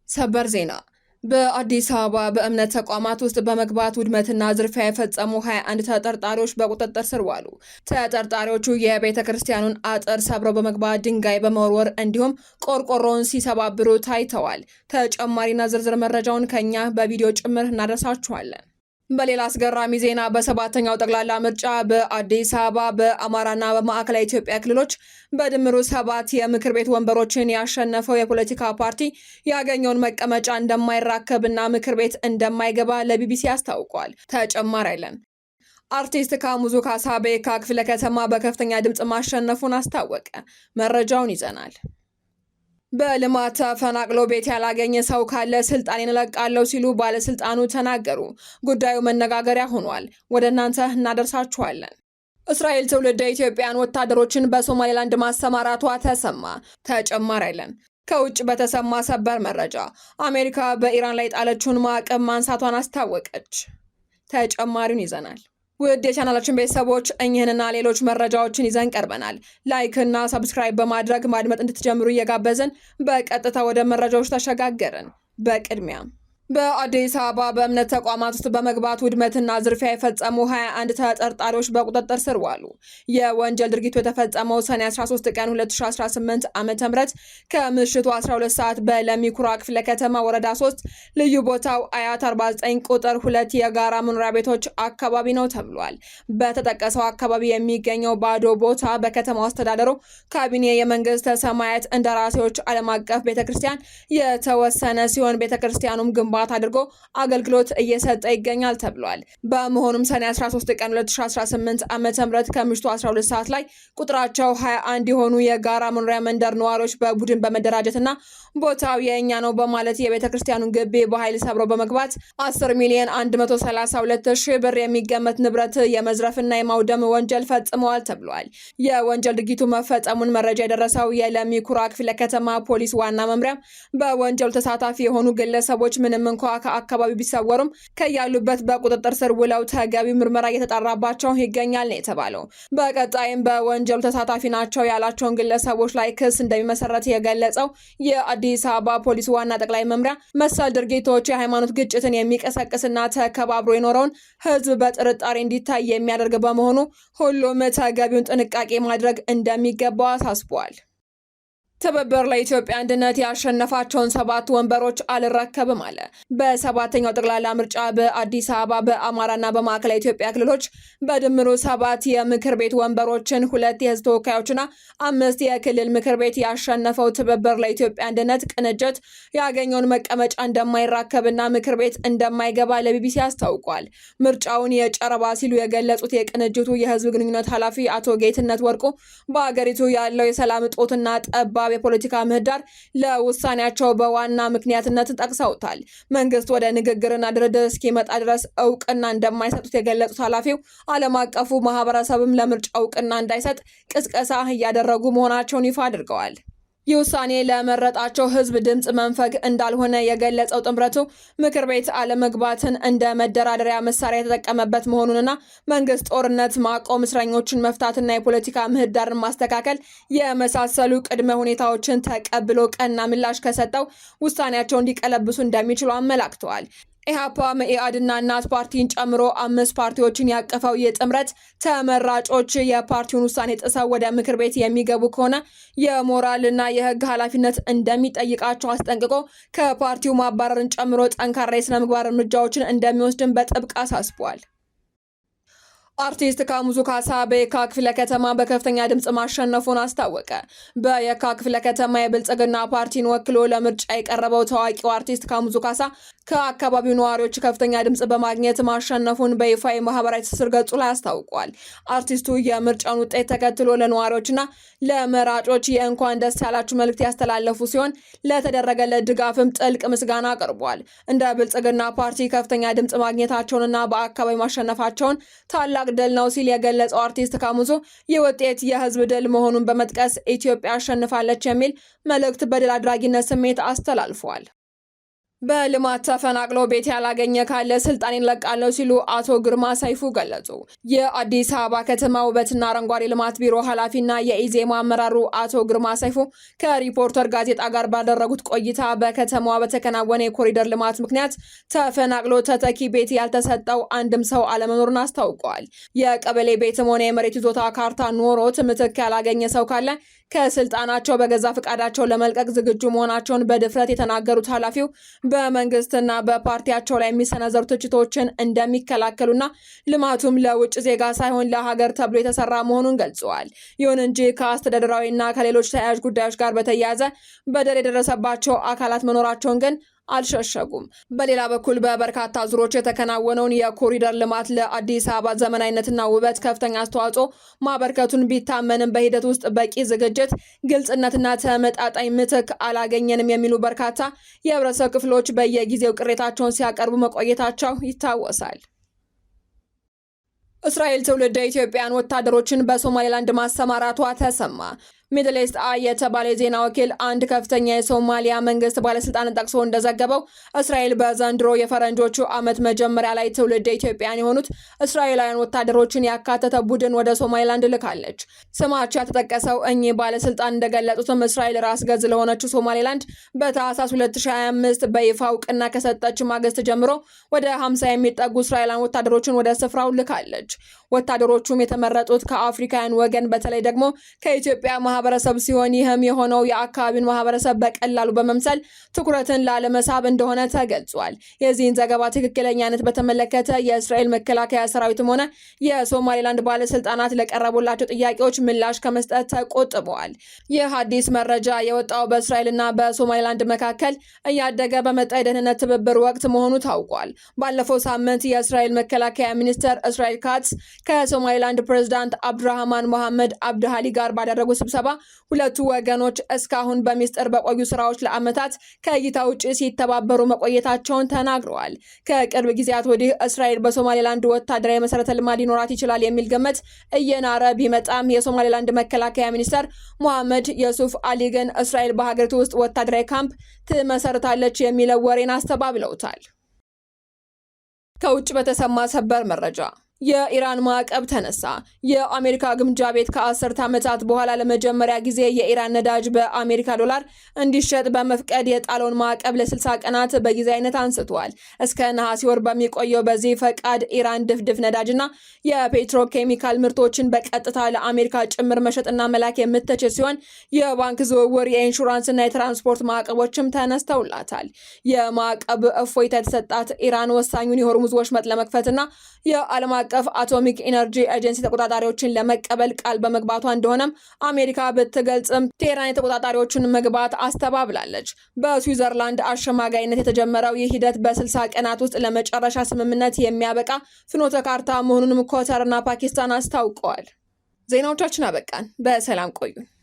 ሰበር ዜና በአዲስ አበባ በእምነት ተቋማት ውስጥ በመግባት ውድመትና ዝርፊያ የፈጸሙ 21 ተጠርጣሪዎች በቁጥጥር ስር ዋሉ። ተጠርጣሪዎቹ የቤተ ክርስቲያኑን አጥር ሰብረው በመግባት ድንጋይ በመወርወር እንዲሁም ቆርቆሮውን ሲሰባብሩ ታይተዋል። ተጨማሪና ዝርዝር መረጃውን ከኛ በቪዲዮ ጭምር እናደርሳችኋለን። በሌላ አስገራሚ ዜና በሰባተኛው ጠቅላላ ምርጫ በአዲስ አበባ በአማራና በማዕከላዊ ኢትዮጵያ ክልሎች በድምሩ 7 የምክር ቤት ወንበሮችን ያሸነፈው የፖለቲካ ፓርቲ ያገኘውን መቀመጫ እንደማይራከብና ምክር ቤት እንደማይገባ ለቢቢሲ አስታውቋል። ተጨማሪ አለን። አርቲስት ካሙዙ ካሳ በየካ ክፍለ ከተማ በከፍተኛ ድምጽ ማሸነፉን አስታወቀ። መረጃውን ይዘናል። በልማት ተፈናቅሎ ቤት ያላገኘ ሰው ካለ ስልጣኔን እለቃለሁ ሲሉ ባለስልጣኑ ተናገሩ። ጉዳዩ መነጋገሪያ ሆኗል። ወደ እናንተ እናደርሳችኋለን። እስራኤል ትውልደ ኢትዮጵያን ወታደሮችን በሶማሌላንድ ማሰማራቷ ተሰማ። ተጨማሪ አለን። ከውጭ በተሰማ ሰበር መረጃ አሜሪካ በኢራን ላይ ጣለችውን ማዕቀብ ማንሳቷን አስታወቀች። ተጨማሪውን ይዘናል። ውድ የቻናላችን ቤተሰቦች እኚህንና ሌሎች መረጃዎችን ይዘን ቀርበናል። ላይክ እና ሰብስክራይብ በማድረግ ማድመጥ እንድትጀምሩ እየጋበዝን በቀጥታ ወደ መረጃዎች ተሸጋገርን። በቅድሚያ በአዲስ አበባ በእምነት ተቋማት ውስጥ በመግባት ውድመትና ዝርፊያ የፈጸሙ 21 ተጠርጣሪዎች በቁጥጥር ስር ዋሉ። የወንጀል ድርጊቱ የተፈጸመው ሰኔ 13 ቀን 2018 ዓ.ም ከምሽቱ 12 ሰዓት በለሚ ኩራ ክፍለ ከተማ ወረዳ 3 ልዩ ቦታው አያት 49 ቁጥር 2 የጋራ መኖሪያ ቤቶች አካባቢ ነው ተብሏል። በተጠቀሰው አካባቢ የሚገኘው ባዶ ቦታ በከተማው አስተዳደሩ ካቢኔ የመንግስት ሰማያት እንደራሴዎች ዓለም አቀፍ ቤተክርስቲያን የተወሰነ ሲሆን ቤተክርስቲያኑም ግንባታ አድርጎ አገልግሎት እየሰጠ ይገኛል ተብሏል። በመሆኑም ሰኔ 13 ቀን 2018 ዓ.ም ከምሽቱ 12 ሰዓት ላይ ቁጥራቸው 21 የሆኑ የጋራ መኖሪያ መንደር ነዋሪዎች በቡድን በመደራጀትና ቦታው የኛ ነው በማለት የቤተክርስቲያኑን ግቢ በኃይል ሰብረው በመግባት 10 ሚሊዮን 132 ሺህ ብር የሚገመት ንብረት የመዝረፍና የማውደም ወንጀል ፈጽመዋል ተብሏል። የወንጀል ድርጊቱ መፈጸሙን መረጃ የደረሰው የለሚ ኩራ ክፍለ ከተማ ፖሊስ ዋና መምሪያ በወንጀሉ ተሳታፊ የሆኑ ግለሰቦች ምንም እንኳ ከአካባቢው ቢሰወሩም ከያሉበት በቁጥጥር ስር ውለው ተገቢው ምርመራ እየተጣራባቸው ይገኛል ነው የተባለው። በቀጣይም በወንጀሉ ተሳታፊ ናቸው ያላቸውን ግለሰቦች ላይ ክስ እንደሚመሰረት የገለጸው የአዲስ አበባ ፖሊስ ዋና ጠቅላይ መምሪያ መሰል ድርጊቶች የሃይማኖት ግጭትን የሚቀሰቅስና ተከባብሮ የኖረውን ሕዝብ በጥርጣሬ እንዲታይ የሚያደርግ በመሆኑ ሁሉም ተገቢውን ጥንቃቄ ማድረግ እንደሚገባው አሳስቧል። ትብብር ለኢትዮጵያ አንድነት ያሸነፋቸውን 7 ወንበሮች አልረከብም አለ። በሰባተኛው ጠቅላላ ምርጫ በአዲስ አበባ በአማራና በማዕከላዊ ኢትዮጵያ ክልሎች በድምሩ 7 የምክር ቤት ወንበሮችን 2 የህዝብ ተወካዮችና 5 የክልል ምክር ቤት ያሸነፈው ትብብር ለኢትዮጵያ አንድነት ቅንጅት ያገኘውን መቀመጫ እንደማይራከብና ምክር ቤት እንደማይገባ ለቢቢሲ አስታውቋል። ምርጫውን የጨረባ ሲሉ የገለጹት የቅንጅቱ የህዝብ ግንኙነት ኃላፊ አቶ ጌትነት ወርቁ በአገሪቱ ያለው የሰላም እጦትና ጠባብ የፖለቲካ ምህዳር ለውሳኔያቸው በዋና ምክንያትነት ጠቅሰውታል። መንግስት ወደ ንግግርና ድርድር እስኪመጣ ድረስ እውቅና እንደማይሰጡት የገለጹት ኃላፊው ዓለም አቀፉ ማህበረሰብም ለምርጫ እውቅና እንዳይሰጥ ቅስቀሳ እያደረጉ መሆናቸውን ይፋ አድርገዋል። ይህ ውሳኔ ለመረጣቸው ህዝብ ድምጽ መንፈግ እንዳልሆነ የገለጸው ጥምረቱ ምክር ቤት አለመግባትን እንደ መደራደሪያ መሳሪያ የተጠቀመበት መሆኑንና መንግስት ጦርነት ማቆም፣ እስረኞችን መፍታትና የፖለቲካ ምህዳርን ማስተካከል የመሳሰሉ ቅድመ ሁኔታዎችን ተቀብሎ ቀና ምላሽ ከሰጠው ውሳኔያቸው እንዲቀለብሱ እንደሚችሉ አመላክተዋል። ኢህአፓ፣ መኢአድና እናት ፓርቲን ጨምሮ 5 ፓርቲዎችን ያቀፈው የጥምረት ተመራጮች የፓርቲውን ውሳኔ ጥሰው ወደ ምክር ቤት የሚገቡ ከሆነ የሞራልና የህግ ኃላፊነት እንደሚጠይቃቸው አስጠንቅቆ ከፓርቲው ማባረርን ጨምሮ ጠንካራ የስነ ምግባር እርምጃዎችን እንደሚወስድን በጥብቅ አሳስቧል። አርቲስት ካሙዙ ካሳ በየካ ክፍለ ከተማ በከፍተኛ ድምጽ ማሸነፉን አስታወቀ። በየካ ክፍለ ከተማ የብልጽግና ፓርቲን ወክሎ ለምርጫ የቀረበው ታዋቂው አርቲስት ካሙዙ ካሳ ከአካባቢው ነዋሪዎች ከፍተኛ ድምጽ በማግኘት ማሸነፉን በይፋ የማህበራዊ ትስስር ገጹ ላይ አስታውቋል። አርቲስቱ የምርጫውን ውጤት ተከትሎ ለነዋሪዎችና ለመራጮች የእንኳን ደስ ያላችሁ መልእክት ያስተላለፉ ሲሆን ለተደረገለት ድጋፍም ጥልቅ ምስጋና አቅርቧል። እንደ ብልጽግና ፓርቲ ከፍተኛ ድምጽ ማግኘታቸውንና በአካባቢው ማሸነፋቸውን ታላቅ ድል ነው ሲል የገለጸው አርቲስት ካሙዙ ይህ ውጤት የህዝብ ድል መሆኑን በመጥቀስ ኢትዮጵያ አሸንፋለች የሚል መልእክት በድል አድራጊነት ስሜት አስተላልፏል። በልማት ተፈናቅሎ ቤት ያላገኘ ካለ ስልጣኔን ለቃለሁ ሲሉ አቶ ግርማ ሰይፉ ገለጹ። የአዲስ አበባ ከተማ ውበትና አረንጓዴ ልማት ቢሮ ኃላፊና የኢዜማ አመራሩ አቶ ግርማ ሰይፉ ከሪፖርተር ጋዜጣ ጋር ባደረጉት ቆይታ በከተማዋ በተከናወነ የኮሪደር ልማት ምክንያት ተፈናቅሎ ተተኪ ቤት ያልተሰጠው አንድም ሰው አለመኖሩን አስታውቀዋል። የቀበሌ ቤትም ሆነ የመሬት ይዞታ ካርታ ኖሮት ምትክ ያላገኘ ሰው ካለ ከስልጣናቸው በገዛ ፈቃዳቸው ለመልቀቅ ዝግጁ መሆናቸውን በድፍረት የተናገሩት ኃላፊው በመንግስትና በፓርቲያቸው ላይ የሚሰነዘሩ ትችቶችን እንደሚከላከሉና ልማቱም ለውጭ ዜጋ ሳይሆን ለሀገር ተብሎ የተሰራ መሆኑን ገልጸዋል። ይሁን እንጂ ከአስተዳደራዊና ከሌሎች ተያያዥ ጉዳዮች ጋር በተያያዘ በደል የደረሰባቸው አካላት መኖራቸውን ግን አልሸሸጉም። በሌላ በኩል በበርካታ ዙሮች የተከናወነውን የኮሪደር ልማት ለአዲስ አበባ ዘመናዊነትና ውበት ከፍተኛ አስተዋጽኦ ማበርከቱን ቢታመንም በሂደት ውስጥ በቂ ዝግጅት፣ ግልጽነትና ተመጣጣኝ ምትክ አላገኘንም የሚሉ በርካታ የህብረተሰብ ክፍሎች በየጊዜው ቅሬታቸውን ሲያቀርቡ መቆየታቸው ይታወሳል። እስራኤል ትውልደ ኢትዮጵያን ወታደሮችን በሶማሌላንድ ማሰማራቷ ተሰማ። ሚድል ኢስት አይ የተባለ የዜና ወኪል አንድ ከፍተኛ የሶማሊያ መንግስት ባለስልጣንን ጠቅሶ እንደዘገበው እስራኤል በዘንድሮ የፈረንጆቹ ዓመት መጀመሪያ ላይ ትውልደ ኢትዮጵያን የሆኑት እስራኤላውያን ወታደሮችን ያካተተ ቡድን ወደ ሶማሌላንድ ልካለች። ስማቸው ያልተጠቀሰው እኚህ ባለስልጣን እንደገለጹትም እስራኤል ራስ ገዝ ለሆነችው ሶማሌላንድ በታህሳስ 2025 በይፋ እውቅና ከሰጠች ማግስት ጀምሮ ወደ 50 የሚጠጉ እስራኤላውያን ወታደሮችን ወደ ስፍራው ልካለች። ወታደሮቹም የተመረጡት ከአፍሪካውያን ወገን በተለይ ደግሞ ከኢትዮጵያ ማህበረሰብ ሲሆን ይህም የሆነው የአካባቢውን ማህበረሰብ በቀላሉ በመምሰል ትኩረትን ላለመሳብ እንደሆነ ተገልጿል። የዚህን ዘገባ ትክክለኛነት በተመለከተ የእስራኤል መከላከያ ሰራዊትም ሆነ የሶማሌላንድ ባለስልጣናት ለቀረቡላቸው ጥያቄዎች ምላሽ ከመስጠት ተቆጥበዋል። ይህ አዲስ መረጃ የወጣው በእስራኤልና በሶማሌላንድ መካከል እያደገ በመጣ የደህንነት ትብብር ወቅት መሆኑ ታውቋል። ባለፈው ሳምንት የእስራኤል መከላከያ ሚኒስትር እስራኤል ካትስ ከሶማሌላንድ ፕሬዝዳንት አብዱራህማን መሐመድ አብዱሃሊ ጋር ባደረጉ ስብሰባ ሁለቱ ወገኖች እስካሁን በሚስጥር በቆዩ ስራዎች ለዓመታት ከእይታ ውጭ ሲተባበሩ መቆየታቸውን ተናግረዋል። ከቅርብ ጊዜያት ወዲህ እስራኤል በሶማሌላንድ ወታደራዊ መሰረተ ልማት ሊኖራት ይችላል የሚል ግምት እየናረ ቢመጣም የሶማሌላንድ መከላከያ ሚኒስተር ሙሐመድ የሱፍ አሊ ግን እስራኤል በሀገሪቱ ውስጥ ወታደራዊ ካምፕ ትመሰርታለች የሚለው ወሬን አስተባብለውታል። ከውጭ በተሰማ ሰበር መረጃ የኢራን ማዕቀብ ተነሳ። የአሜሪካ ግምጃ ቤት ከ10 ዓመታት በኋላ ለመጀመሪያ ጊዜ የኢራን ነዳጅ በአሜሪካ ዶላር እንዲሸጥ በመፍቀድ የጣለውን ማዕቀብ ለ60 ቀናት በጊዜያዊነት አንስቷል። እስከ ነሐሴ ወር በሚቆየው በዚህ ፈቃድ ኢራን ድፍድፍ ነዳጅና የፔትሮኬሚካል ምርቶችን በቀጥታ ለአሜሪካ ጭምር መሸጥና መላክ የምትችል ሲሆን የባንክ ዝውውር፣ የኢንሹራንስና የትራንስፖርት ማዕቀቦችም ተነስተውላታል። የማዕቀብ እፎይታ የተሰጣት ኢራን ወሳኙን የሆርሙዝ ወሽመጥ ለመክፈትና የዓለም አቀፍ አቶሚክ ኢነርጂ ኤጀንሲ ተቆጣጣሪዎችን ለመቀበል ቃል በመግባቷ እንደሆነም አሜሪካ ብትገልጽም ቴህራን የተቆጣጣሪዎችን መግባት አስተባብላለች። በስዊዘርላንድ አሸማጋይነት የተጀመረው ይህ ሂደት በ60 ቀናት ውስጥ ለመጨረሻ ስምምነት የሚያበቃ ፍኖተ ካርታ መሆኑንም ኮተርና ፓኪስታን አስታውቀዋል። ዜናዎቻችን አበቃን። በሰላም ቆዩ።